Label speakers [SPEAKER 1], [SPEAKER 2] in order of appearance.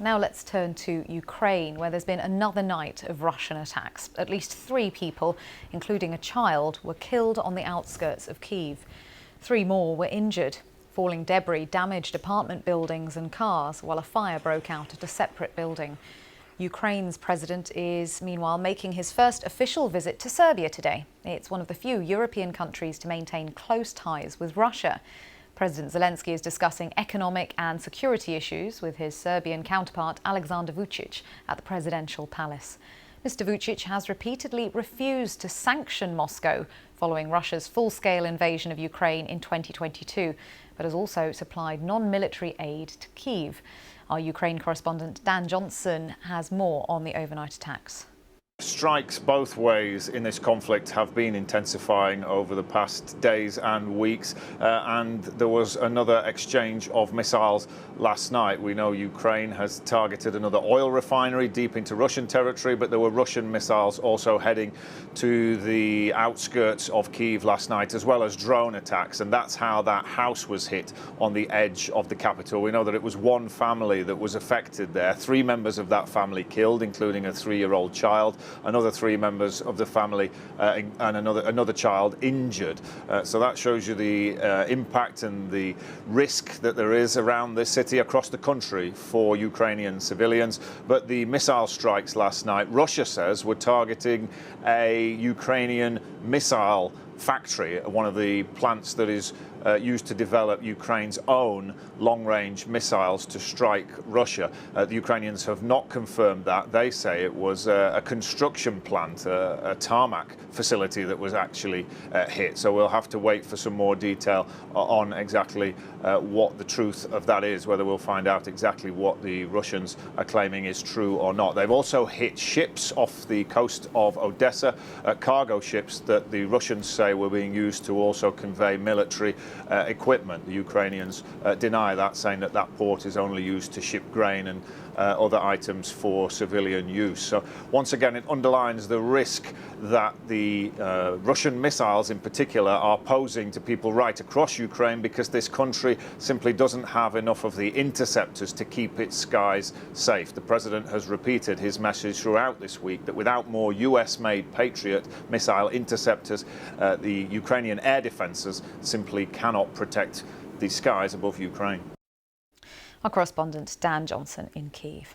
[SPEAKER 1] Now let's turn to Ukraine, where there's been another night of Russian attacks. At least 3 people, including a child, were killed on the outskirts of Kyiv. 3 more were injured. Falling debris damaged apartment buildings and cars, while a fire broke out at a separate building. Ukraine's president is, meanwhile, making his first official visit to Serbia today. It's one of the few European countries to maintain close ties with Russia. President Zelensky is discussing economic and security issues with his Serbian counterpart Alexander Vučić at the presidential palace. Mr. Vučić has repeatedly refused to sanction Moscow following Russia's full-scale invasion of Ukraine in 2022, but has also supplied non-military aid to Kyiv. Our Ukraine correspondent Dan Johnson has more on the overnight attacks.
[SPEAKER 2] Strikes both ways in this conflict have been intensifying over the past days and weeks, and there was another exchange of missiles last night. We know Ukraine has targeted another oil refinery deep into Russian territory, but there were Russian missiles also heading to the outskirts of Kyiv last night, as well as drone attacks, and that's how that house was hit on the edge of the capital. We know that it was one family that was affected there. 3 members of that family killed, including a 3-year-old child. Another 3 members of the family and another child injured. So that shows you the impact and the risk that there is around this city across the country for Ukrainian civilians. But the missile strikes last night, Russia says, were targeting a Ukrainian missile factory, one of the plants that is used to develop Ukraine's own long-range missiles to strike Russia. The Ukrainians have not confirmed that. They say it was a construction plant, a tarmac facility that was actually hit. So we'll have to wait for some more detail on exactly what the truth of that is, whether we'll find out exactly what the Russians are claiming is true or not. They've also hit ships off the coast of Odessa, cargo ships that the Russians say were being used to also convey military equipment. The Ukrainians deny that, saying that that port is only used to ship grain and other items for civilian use. So once again, it underlines the risk that the Russian missiles in particular are posing to people right across Ukraine, because this country simply doesn't have enough of the interceptors to keep its skies safe. The president has repeated his message throughout this week that without more US-made Patriot missile interceptors, the Ukrainian air defences simply cannot protect the skies above Ukraine.
[SPEAKER 1] Our correspondent Dan Johnson in Kyiv.